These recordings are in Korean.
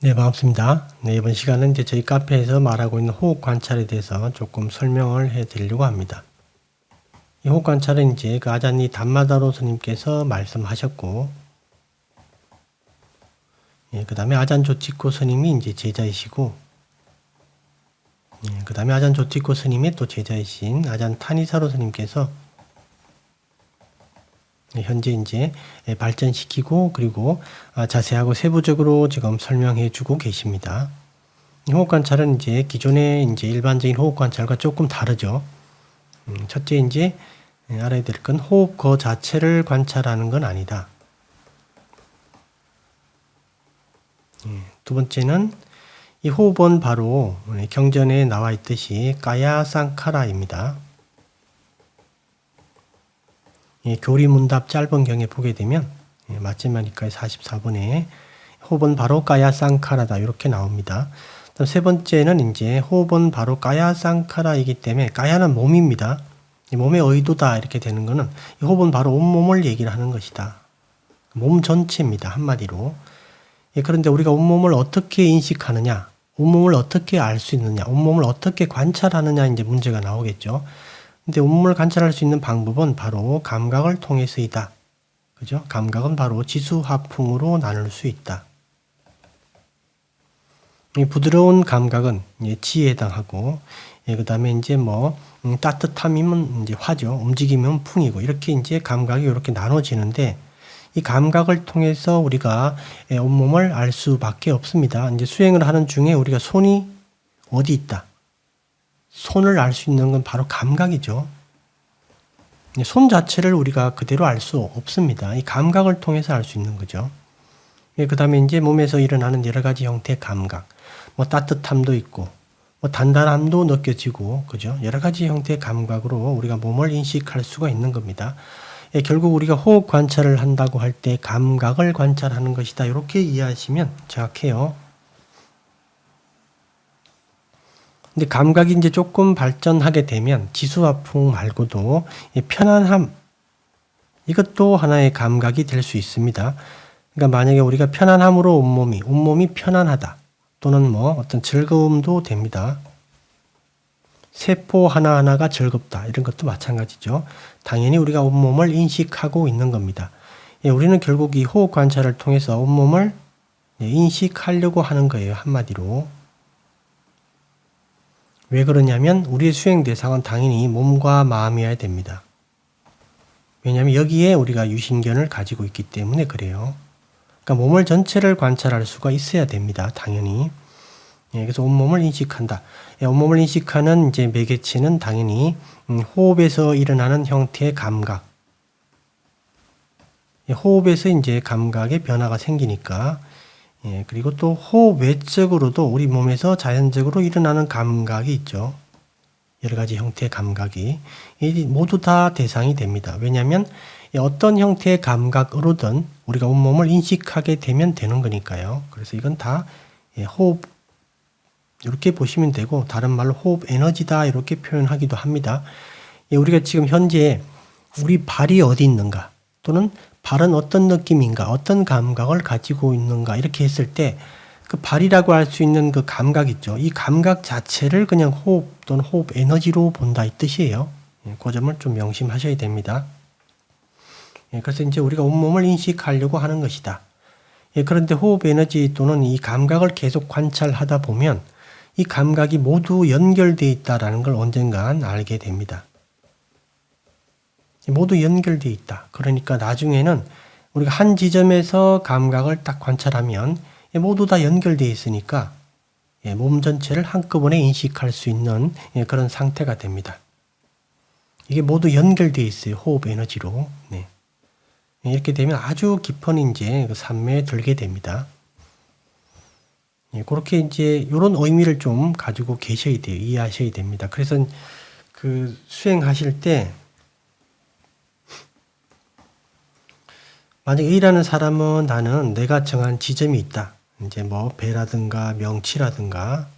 네, 반갑습니다. 네, 이번 시간은 이제 저희 카페에서 말하고 있는 호흡 관찰에 대해서 조금 설명을 해 드리려고 합니다. 이 호흡 관찰은 이제 그 아자니 담마다로 스님께서 말씀하셨고, 그 다음에 아잔 조티코 스님이 이제 제자이시고, 그 다음에 아잔 조티코 스님의 또 제자이신 아잔 타니사로 스님께서 현재 이제 발전시키고 그리고 자세하고 세부적으로 지금 설명해 주고 계십니다. 호흡 관찰은 이제 기존의 이제 일반적인 호흡 관찰과 조금 다르죠. 첫째 이제 알아야 될 건 호흡 그 자체를 관찰하는 건 아니다. 두 번째는 이 호흡은 바로 경전에 나와 있듯이 까야 쌍카라입니다. 교리문답 짧은 경에 보게 되면 마지막니까의 44번에 호흡은 바로 까야 쌍카라다 이렇게 나옵니다. 세 번째는 이제 호흡은 바로 까야 쌍카라이기 때문에 까야는 몸입니다. 몸의 의도다 이렇게 되는 거는 이 호흡은 바로 온몸을 얘기를 하는 것이다. 몸 전체입니다. 한마디로. 그런데 우리가 온몸을 어떻게 인식하느냐, 온몸을 어떻게 알 수 있느냐, 온몸을 어떻게 관찰하느냐 이제 문제가 나오겠죠. 근데 온몸을 관찰할 수 있는 방법은 바로 감각을 통해서이다. 그죠? 감각은 바로 지수화풍으로 나눌 수 있다. 이 부드러운 감각은 지에 해당하고, 그 다음에 이제 따뜻함이면 이제 화죠. 움직이면 풍이고, 이렇게 이제 감각이 이렇게 나눠지는데, 이 감각을 통해서 우리가 온몸을 알 수밖에 없습니다. 이제 수행을 하는 중에 우리가 손이 어디 있다. 손을 알 수 있는 건 바로 감각이죠. 손 자체를 우리가 그대로 알 수 없습니다. 이 감각을 통해서 알 수 있는 거죠. 그 다음에 이제 몸에서 일어나는 여러 가지 형태의 감각, 따뜻함도 있고, 단단함도 느껴지고, 그죠? 여러 가지 형태의 감각으로 우리가 몸을 인식할 수가 있는 겁니다. 결국 우리가 호흡 관찰을 한다고 할 때 감각을 관찰하는 것이다. 이렇게 이해하시면 정확해요. 근데 감각이 이제 조금 발전하게 되면 지수화풍 말고도 편안함, 이것도 하나의 감각이 될 수 있습니다. 그러니까 만약에 우리가 편안함으로 온몸이 편안하다. 또는 어떤 즐거움도 됩니다. 세포 하나하나가 즐겁다. 이런 것도 마찬가지죠. 당연히 우리가 온몸을 인식하고 있는 겁니다. 우리는 결국 이 호흡 관찰을 통해서 온몸을 인식하려고 하는 거예요. 한마디로. 왜 그러냐면 우리의 수행 대상은 당연히 몸과 마음이어야 됩니다. 왜냐하면 여기에 우리가 유신견을 가지고 있기 때문에 그래요. 그러니까 몸을 전체를 관찰할 수가 있어야 됩니다. 당연히. 그래서 온몸을 인식한다. 온몸을 인식하는 이제 매개체는 당연히 호흡에서 일어나는 형태의 감각. 호흡에서 이제 감각의 변화가 생기니까 그리고 또 호흡 외적으로도 우리 몸에서 자연적으로 일어나는 감각이 있죠. 여러 가지 형태의 감각이 모두 다 대상이 됩니다. 왜냐하면 어떤 형태의 감각으로든 우리가 온몸을 인식하게 되면 되는 거니까요. 그래서 이건 다 호흡 이렇게 보시면 되고 다른 말로 호흡 에너지다 이렇게 표현하기도 합니다. 우리가 지금 현재 우리 발이 어디 있는가 또는 발은 어떤 느낌인가 어떤 감각을 가지고 있는가 이렇게 했을 때 그 발이라고 할 수 있는 그 감각 있죠. 이 감각 자체를 그냥 호흡 또는 호흡 에너지로 본다 이 뜻이에요. 그 점을 좀 명심하셔야 됩니다. 그래서 이제 우리가 온몸을 인식하려고 하는 것이다. 그런데 호흡 에너지 또는 이 감각을 계속 관찰하다 보면 이 감각이 모두 연결되어 있다는 걸 언젠간 알게 됩니다. 모두 연결되어 있다. 그러니까 나중에는 우리가 한 지점에서 감각을 딱 관찰하면 모두 다 연결되어 있으니까 몸 전체를 한꺼번에 인식할 수 있는 그런 상태가 됩니다. 이게 모두 연결되어 있어요. 호흡 에너지로. 네. 이렇게 되면 아주 깊은 이제 산매에 들게 됩니다. 그렇게 이제 이런 의미를 좀 가지고 계셔야 돼요. 이해하셔야 됩니다. 그래서 그 수행하실 때 만약에 A라는 사람은 나는 내가 정한 지점이 있다. 이제 배라든가 명치라든가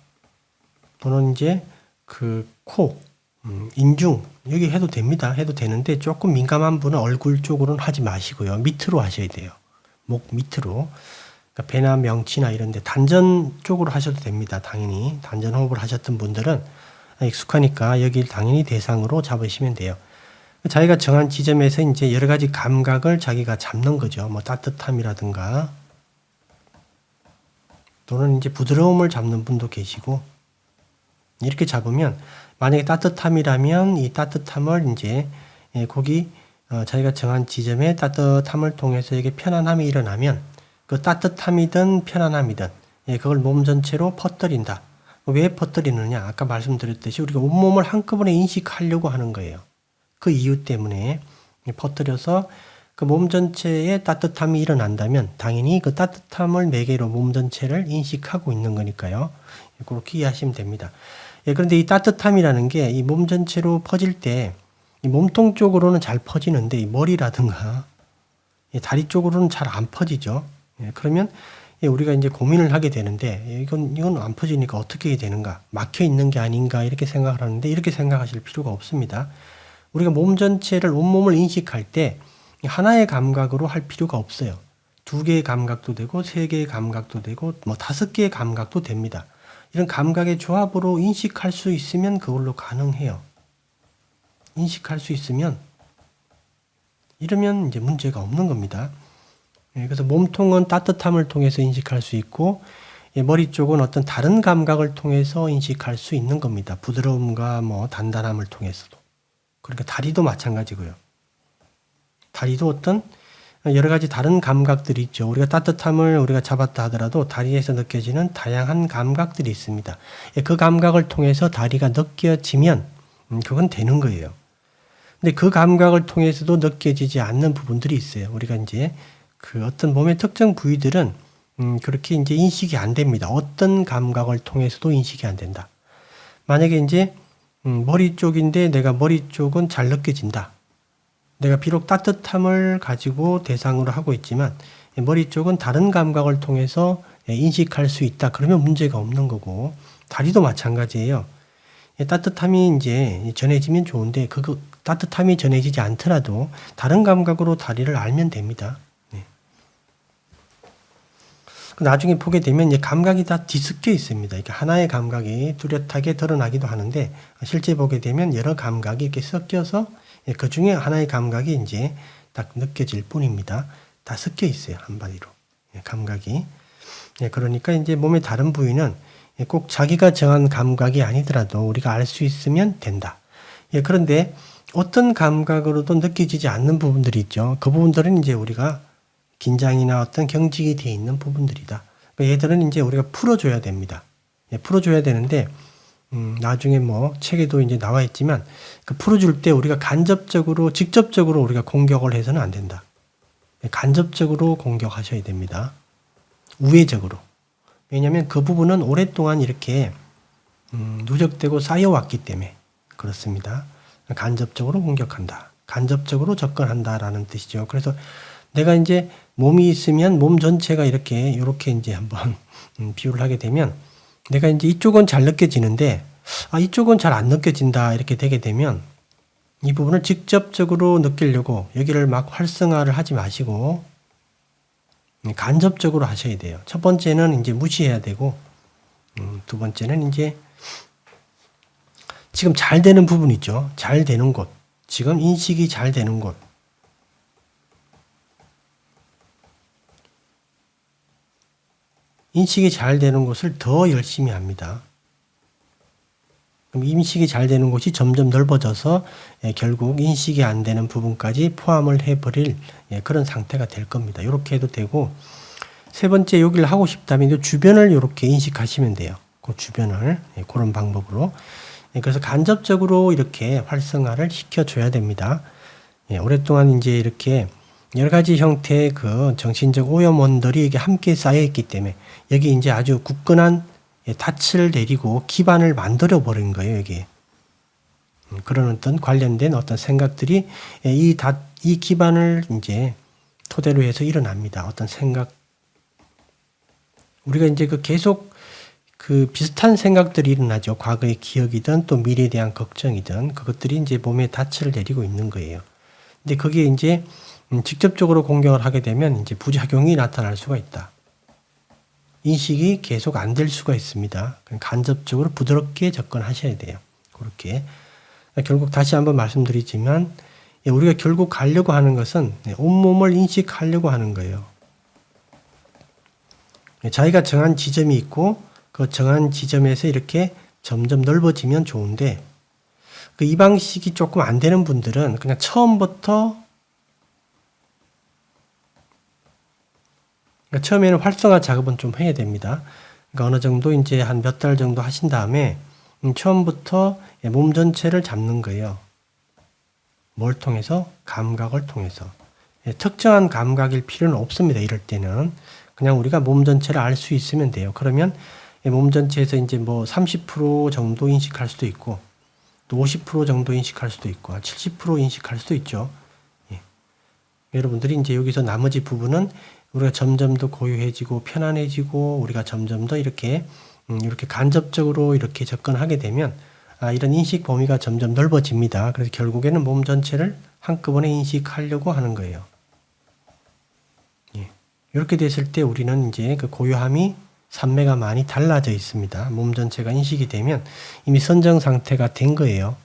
또는 이제 그 코, 인중 여기 해도 됩니다. 해도 되는데 조금 민감한 분은 얼굴 쪽으로는 하지 마시고요. 밑으로 하셔야 돼요. 목 밑으로. 그러니까 배나 명치나 이런 데 단전 쪽으로 하셔도 됩니다. 당연히 단전 호흡을 하셨던 분들은 익숙하니까 여기를 당연히 대상으로 잡으시면 돼요. 자기가 정한 지점에서 이제 여러 가지 감각을 자기가 잡는 거죠. 뭐 따뜻함이라든가 또는 이제 부드러움을 잡는 분도 계시고, 이렇게 잡으면 만약에 따뜻함이라면 이 따뜻함을 이제 거기 자기가 정한 지점의 따뜻함을 통해서 이게 편안함이 일어나면 그 따뜻함이든 편안함이든 그걸 몸 전체로 퍼뜨린다. 왜 퍼뜨리느냐? 아까 말씀드렸듯이 우리가 온몸을 한꺼번에 인식하려고 하는 거예요. 그 이유 때문에 퍼뜨려서 그 몸 전체에 따뜻함이 일어난다면 당연히 그 따뜻함을 매개로 몸 전체를 인식하고 있는 거니까요. 그렇게 이해하시면 됩니다. 그런데 이 따뜻함이라는 게 이 몸 전체로 퍼질 때 이 몸통 쪽으로는 잘 퍼지는데 이 머리라든가 이 다리 쪽으로는 잘 안 퍼지죠. 그러면 우리가 이제 고민을 하게 되는데 이건 안 퍼지니까 어떻게 해야 되는가? 막혀 있는 게 아닌가? 이렇게 생각을 하는데 이렇게 생각하실 필요가 없습니다. 우리가 몸 전체를 온몸을 인식할 때 하나의 감각으로 할 필요가 없어요. 2개의 감각도 되고 3개의 감각도 되고 뭐 5개의 감각도 됩니다. 이런 감각의 조합으로 인식할 수 있으면 그걸로 가능해요. 인식할 수 있으면 이러면 이제 문제가 없는 겁니다. 그래서 몸통은 따뜻함을 통해서 인식할 수 있고 머리 쪽은 어떤 다른 감각을 통해서 인식할 수 있는 겁니다. 부드러움과 뭐 단단함을 통해서도. 그러니까 다리도 마찬가지고요. 다리도 어떤 여러 가지 다른 감각들이 있죠. 우리가 따뜻함을 우리가 잡았다 하더라도 다리에서 느껴지는 다양한 감각들이 있습니다. 그 감각을 통해서 다리가 느껴지면 그건 되는 거예요. 근데 그 감각을 통해서도 느껴지지 않는 부분들이 있어요. 우리가 이제 그 어떤 몸의 특정 부위들은 그렇게 이제 인식이 안 됩니다. 어떤 감각을 통해서도 인식이 안 된다. 만약에 이제 머리 쪽인데 내가 머리 쪽은 잘 느껴진다. 내가 비록 따뜻함을 가지고 대상으로 하고 있지만 머리 쪽은 다른 감각을 통해서 인식할 수 있다. 그러면 문제가 없는 거고, 다리도 마찬가지예요. 따뜻함이 이제 전해지면 좋은데 그 따뜻함이 전해지지 않더라도 다른 감각으로 다리를 알면 됩니다. 나중에 보게 되면 이제 감각이 다 뒤섞여 있습니다. 이렇게 하나의 감각이 뚜렷하게 드러나기도 하는데 실제 보게 되면 여러 감각이 이렇게 섞여서 그 중에 하나의 감각이 이제 딱 느껴질 뿐입니다. 다 섞여 있어요. 한마디로. 감각이. 그러니까 이제 몸의 다른 부위는 꼭 자기가 정한 감각이 아니더라도 우리가 알 수 있으면 된다. 그런데 어떤 감각으로도 느껴지지 않는 부분들이 있죠. 그 부분들은 이제 우리가 긴장이나 어떤 경직이 되어 있는 부분들이다. 얘들은 이제 우리가 풀어줘야 됩니다. 풀어줘야 되는데, 나중에 뭐 책에도 이제 나와 있지만, 그 풀어줄 때 우리가 간접적으로, 직접적으로 우리가 공격을 해서는 안 된다. 간접적으로 공격하셔야 됩니다. 우회적으로. 왜냐하면 그 부분은 오랫동안 이렇게 누적되고 쌓여왔기 때문에 그렇습니다. 간접적으로 공격한다. 간접적으로 접근한다라는 뜻이죠. 그래서 내가 이제 몸이 있으면 몸 전체가 이렇게 이제 한번 비유를 하게 되면 내가 이제 이쪽은 잘 느껴지는데 이쪽은 잘 안 느껴진다 이렇게 되게 되면 이 부분을 직접적으로 느끼려고 여기를 막 활성화를 하지 마시고 간접적으로 하셔야 돼요. 첫 번째는 이제 무시해야 되고 두 번째는 이제 지금 잘 되는 부분 있죠. 잘 되는 곳. 지금 인식이 잘 되는 곳. 인식이 잘 되는 곳을 더 열심히 합니다. 그럼 인식이 잘 되는 곳이 점점 넓어져서 결국 인식이 안 되는 부분까지 포함을 해버릴 그런 상태가 될 겁니다. 이렇게 해도 되고, 세 번째 여기를 하고 싶다면 주변을 이렇게 인식하시면 돼요. 그 주변을 그런 방법으로. 그래서 간접적으로 이렇게 활성화를 시켜줘야 됩니다. 오랫동안 이제 이렇게 여러 가지 형태의 그 정신적 오염원들이 이게 함께 쌓여있기 때문에 여기 이제 아주 굳건한 닻을 내리고 기반을 만들어 버린 거예요, 여기. 그런 어떤 관련된 어떤 생각들이 이 기반을 이제 토대로 해서 일어납니다. 어떤 생각. 우리가 이제 계속 비슷한 생각들이 일어나죠. 과거의 기억이든 또 미래에 대한 걱정이든 그것들이 이제 몸에 닻을 내리고 있는 거예요. 근데 거기에 이제 직접적으로 공격을 하게 되면 이제 부작용이 나타날 수가 있다. 인식이 계속 안 될 수가 있습니다. 간접적으로 부드럽게 접근하셔야 돼요. 그렇게. 결국 다시 한번 말씀드리지만 우리가 결국 가려고 하는 것은 온몸을 인식하려고 하는 거예요. 자기가 정한 지점이 있고 그 정한 지점에서 이렇게 점점 넓어지면 좋은데 이 방식이 조금 안 되는 분들은 그냥 처음부터 처음에는 활성화 작업은 좀 해야 됩니다. 그러니까 어느 정도 이제 한 몇 달 정도 하신 다음에 처음부터 몸 전체를 잡는 거예요. 뭘 통해서? 감각을 통해서. 특정한 감각일 필요는 없습니다. 이럴 때는 그냥 우리가 몸 전체를 알 수 있으면 돼요. 그러면 몸 전체에서 이제 뭐 30% 정도 인식할 수도 있고 또 50% 정도 인식할 수도 있고 70% 인식할 수도 있죠. 예. 여러분들이 이제 여기서 나머지 부분은 우리가 점점 더 고요해지고 편안해지고 우리가 점점 더 이렇게 간접적으로 이렇게 접근하게 되면 이런 인식 범위가 점점 넓어집니다. 그래서 결국에는 몸 전체를 한꺼번에 인식하려고 하는 거예요. 예. 이렇게 됐을 때 우리는 이제 그 고요함이 산매가 많이 달라져 있습니다. 몸 전체가 인식이 되면 이미 선정 상태가 된 거예요.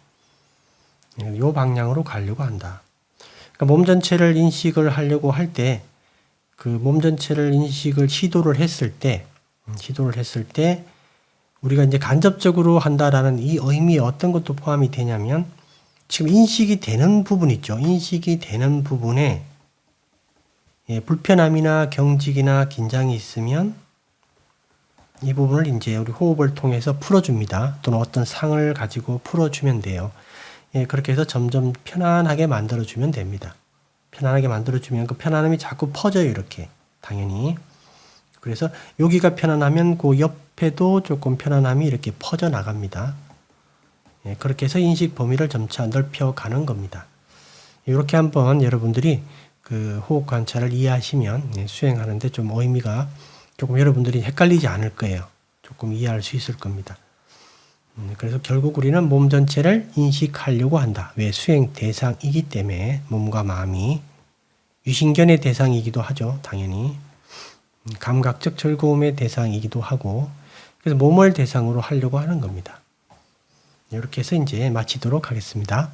이 방향으로 가려고 한다. 그러니까 몸 전체를 인식을 하려고 할 때 그 몸 전체를 인식을 시도를 했을 때 우리가 이제 간접적으로 한다라는 이 의미에 어떤 것도 포함이 되냐면 지금 인식이 되는 부분 있죠. 인식이 되는 부분에 불편함이나 경직이나 긴장이 있으면 이 부분을 이제 우리 호흡을 통해서 풀어줍니다. 또는 어떤 상을 가지고 풀어주면 돼요. 그렇게 해서 점점 편안하게 만들어주면 됩니다. 편안하게 만들어주면 그 편안함이 자꾸 퍼져요. 이렇게 당연히. 그래서 여기가 편안하면 그 옆에도 조금 편안함이 이렇게 퍼져 나갑니다. 그렇게 해서 인식 범위를 점차 넓혀가는 겁니다. 이렇게 한번 여러분들이 그 호흡 관찰을 이해하시면 수행하는데 좀 의미가 조금 여러분들이 헷갈리지 않을 거예요. 조금 이해할 수 있을 겁니다. 그래서 결국 우리는 몸 전체를 인식하려고 한다. 왜? 수행 대상이기 때문에 몸과 마음이 유신견의 대상이기도 하죠. 당연히. 감각적 즐거움의 대상이기도 하고 그래서 몸을 대상으로 하려고 하는 겁니다. 이렇게 해서 이제 마치도록 하겠습니다.